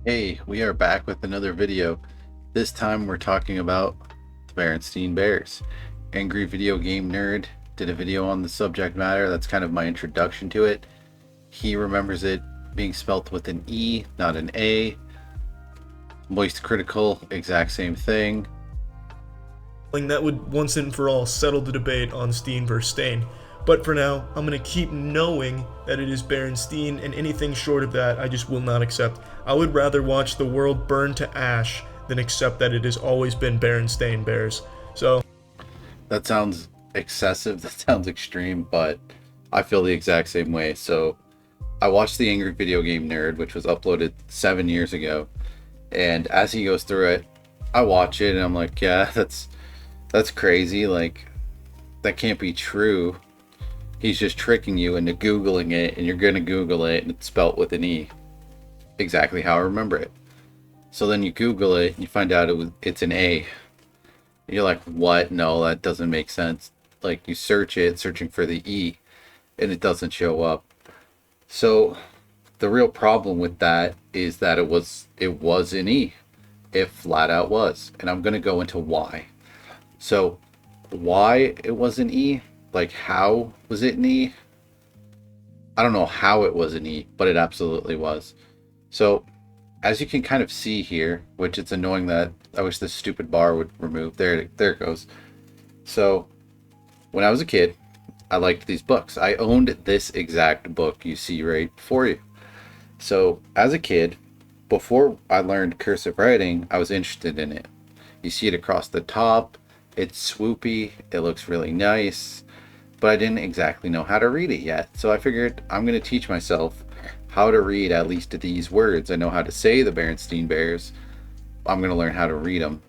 Hey, we are back with another video. This time we're talking about the Berenstain Bears. Angry video game nerd did a video on the subject matter. That's kind of my introduction to it. He remembers it being spelt with an E, not an A. Moist critical, exact same thing. That would once and for all settle the debate on Steen versus Stain. But for now, I'm going to keep knowing that it is Berenstein, and anything short of that, I just will not accept. I would rather watch the world burn to ash than accept that it has always been Berenstain Bears. So, That sounds excessive, that sounds extreme, but I feel the exact same way. So I watched the Angry Video Game Nerd, which was uploaded 7 years ago, and as he goes through it, I watch it and I'm like, yeah, that's crazy. Like, that can't be true. He's just tricking you into Googling it, and you're going to Google it, and it's spelt with an E. Exactly how I remember it. So then you Google it, and you find out it's an A. And you're like, what? No, that doesn't make sense. Like, you search it, searching for the E, and it doesn't show up. So the real problem with that is that it was an E. It flat out was. And I'm going to go into why. So why it was an E, like how was it an E? I don't know how it was an E, but it absolutely was. So as you can kind of see here, which it's annoying that I wish this stupid bar would remove. There it goes. So when I was a kid, I liked these books. I owned this exact book you see right before you. So as a kid, before I learned cursive writing, I was interested in it. You see it across the top. It's swoopy. It looks really nice. But I didn't exactly know how to read it yet. So I figured I'm going to teach myself how to read at least these words. I know how to say the Berenstain Bears. I'm going to learn how to read them.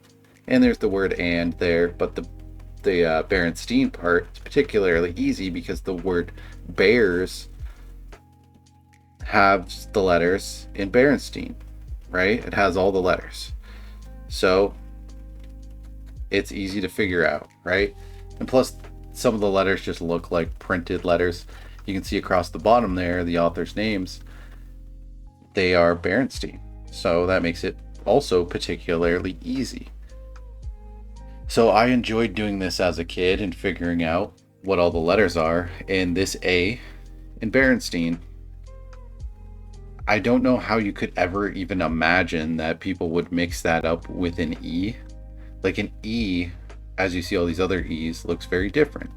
And there's the word and there, but the Berenstein part is particularly easy because the word bears has the letters in Berenstein, right? It has all the letters. So it's easy to figure out, right? And plus, some of the letters just look like printed letters. You can see across the bottom there, the author's names, they are Berenstein. So that makes it also particularly easy. So I enjoyed doing this as a kid and figuring out what all the letters are. And this A in Berenstein, I don't know how you could ever even imagine that people would mix that up with an E. Like an E, as you see all these other E's, looks very different.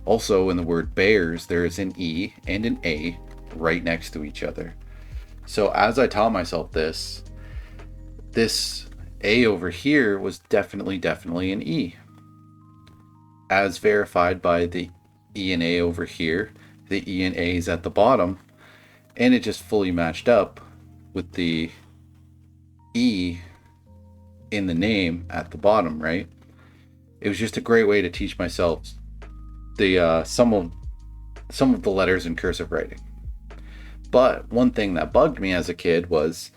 Also, in the word bears, there is an E and an A right next to each other. So as I taught myself this A over here was definitely an E. As verified by the E and A over here, the E and A is at the bottom, and it just fully matched up with the E in the name at the bottom, right? It was just a great way to teach myself the some of the letters in cursive writing. But one thing that bugged me as a kid was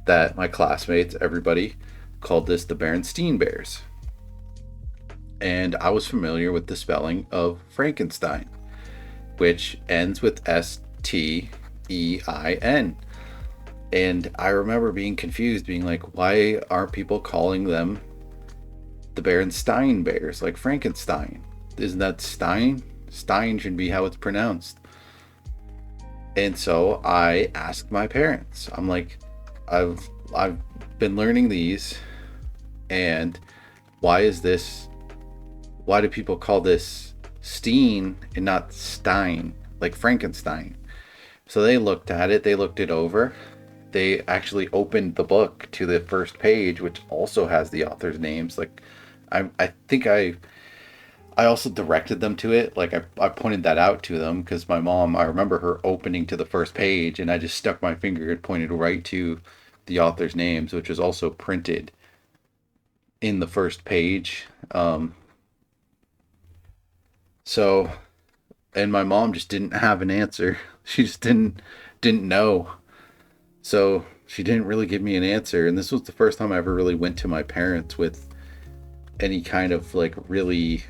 that my classmates, everybody, called this the Berenstain Bears. And I was familiar with the spelling of Frankenstein, which ends with Stein. And I remember being confused, being like, why aren't people calling them the Berenstain Bears, like Frankenstein? Isn't that Stein? Stein should be how it's pronounced. And so I asked my parents. I'm like, I've been learning these, and why is this? Why do people call this Steen and not Stein, like Frankenstein? So they looked at it. They looked it over. They actually opened the book to the first page, which also has the author's names. Like, I think I also directed them to it. Like I pointed that out to them because my mom, I remember her opening to the first page, and I just stuck my finger and pointed right to the author's names, which was also printed in the first page. So, and my mom just didn't have an answer. She just didn't know. So she didn't really give me an answer. And this was the first time I ever really went to my parents with any kind of like really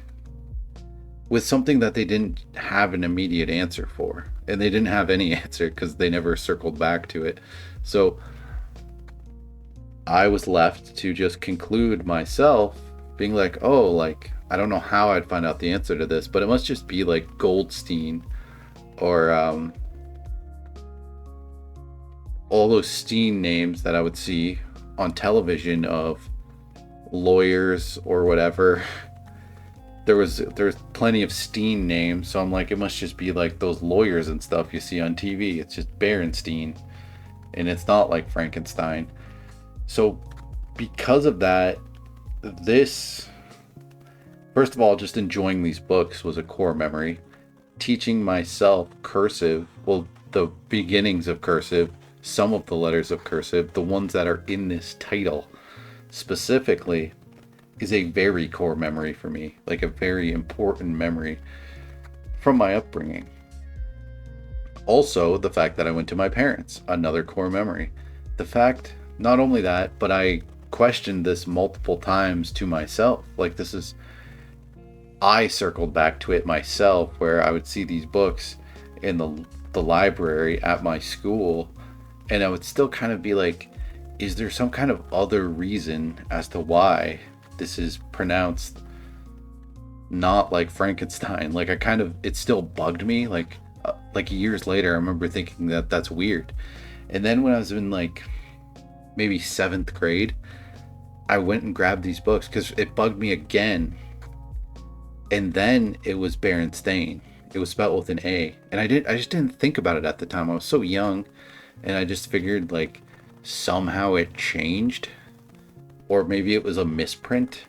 with something that they didn't have an immediate answer for. And they didn't have any answer because they never circled back to it. So I was left to just conclude myself, being like, oh, like, I don't know how I'd find out the answer to this, but it must just be like Goldstein or all those Steen names that I would see on television of lawyers or whatever. There's plenty of Steen names, so I'm like, it must just be like those lawyers and stuff you see on TV. It's just Berenstein, and it's not like Frankenstein. So because of that, this, first of all, just enjoying these books was a core memory. Teaching myself cursive, well, the beginnings of cursive, some of the letters of cursive, the ones that are in this title specifically, is a very core memory for me, like a very important memory from my upbringing. Also, the fact that I went to my parents, another core memory. The fact, not only that, but I questioned this multiple times to myself. Like, this is, I circled back to it myself, where I would see these books in the library at my school, and I would still kind of be like, is there some kind of other reason as to why this is pronounced not like Frankenstein? Like, it still bugged me. Like years later, I remember thinking that that's weird. And then when I was in like maybe 7th grade, I went and grabbed these books because it bugged me again. And then it was Berenstain. It was spelled with an A. And I just didn't think about it at the time. I was so young, and I just figured like somehow it changed, or maybe it was a misprint.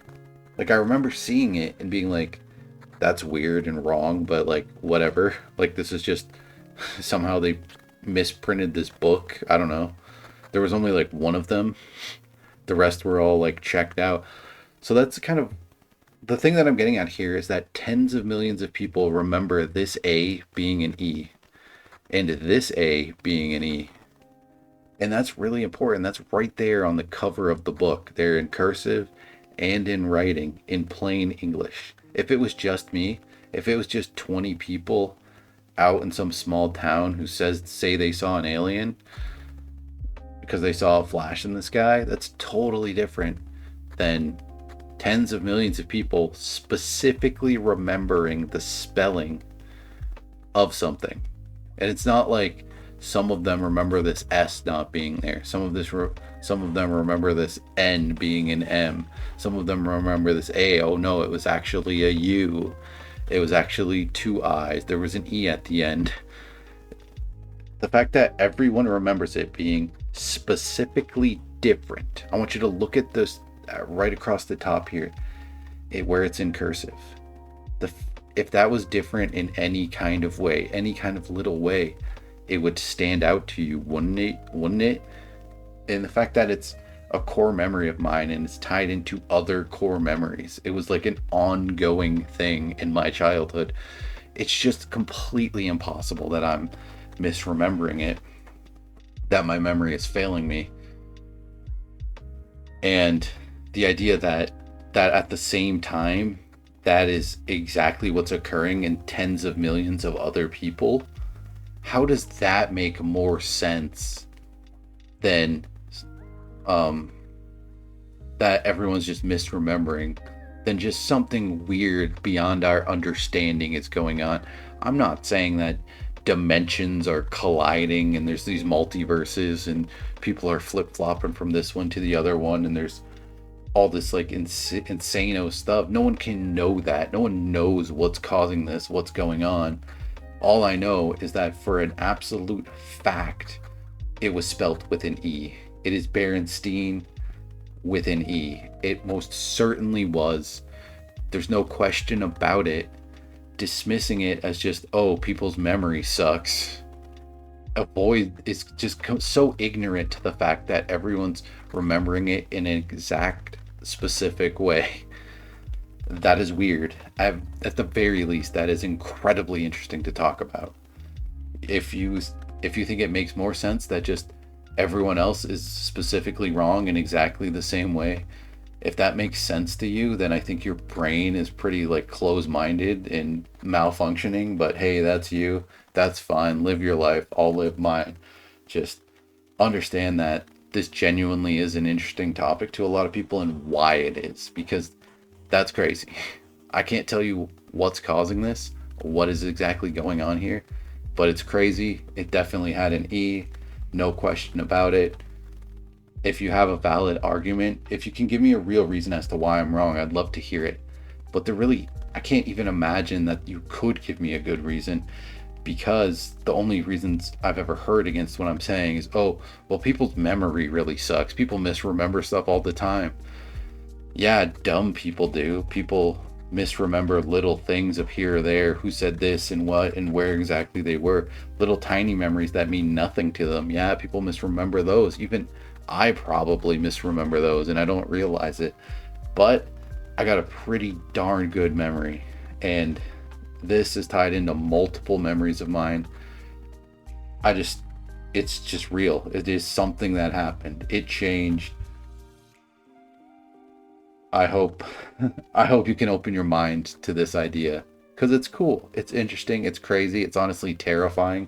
Like, I remember seeing it and being like, that's weird and wrong, but like, whatever. Like, this is just somehow they misprinted this book. I don't know. There was only like one of them. The rest were all like checked out. So that's kind of the thing that I'm getting at here, is that tens of millions of people remember this A being an E and this A being an E. And that's really important. That's right there on the cover of the book. They're in cursive and in writing in plain English. If it was just me, if it was just 20 people out in some small town who say they saw an alien because they saw a flash in the sky, that's totally different than tens of millions of people specifically remembering the spelling of something. And it's not like some of them remember this S not being there. Some of them remember this N being an M. Some of them remember this A. Oh no, it was actually a U. It was actually 2 I's. There was an E at the end. The fact that everyone remembers it being specifically different. I want you to look at this right across the top here, where it's in cursive. If that was different in any kind of way, any kind of little way, it would stand out to you, wouldn't it? And the fact that it's a core memory of mine and it's tied into other core memories, it was like an ongoing thing in my childhood. It's just completely impossible that I'm misremembering it, that my memory is failing me. And the idea that at the same time, that is exactly what's occurring in tens of millions of other people, how does that make more sense than that everyone's just misremembering, than just something weird beyond our understanding is going on? I'm not saying that dimensions are colliding and there's these multiverses and people are flip-flopping from this one to the other one and there's all this like insano stuff. No one can know that. No one knows what's causing this, what's going on. All I know is that for an absolute fact, it was spelt with an E. It is Berenstein with an E. It most certainly was. There's no question about it. Dismissing it as just, oh, people's memory sucks. Is just so ignorant to the fact that everyone's remembering it in an exact specific way. That is weird. At the very least, that is incredibly interesting to talk about. If you think it makes more sense that just everyone else is specifically wrong in exactly the same way, if that makes sense to you, then I think your brain is pretty like close-minded and malfunctioning. But hey, that's you. That's fine. Live your life. I'll live mine. Just understand that this genuinely is an interesting topic to a lot of people and why it is, because that's crazy. I can't tell you what's causing this, what is exactly going on here, but it's crazy. It definitely had an E, no question about it. If you have a valid argument, if you can give me a real reason as to why I'm wrong, I'd love to hear it. But I can't even imagine that you could give me a good reason, because the only reasons I've ever heard against what I'm saying is, oh, well, people's memory really sucks. People misremember stuff all the time. Yeah, dumb people do. People misremember little things of here or there, who said this and what and where exactly they were. Little tiny memories that mean nothing to them. Yeah, people misremember those. Even I probably misremember those and I don't realize it. But I got a pretty darn good memory. And this is tied into multiple memories of mine. I just, it's just real. It is something that happened. It changed. I hope I hope you can open your mind to this idea, because it's cool. It's interesting, it's crazy, it's honestly terrifying.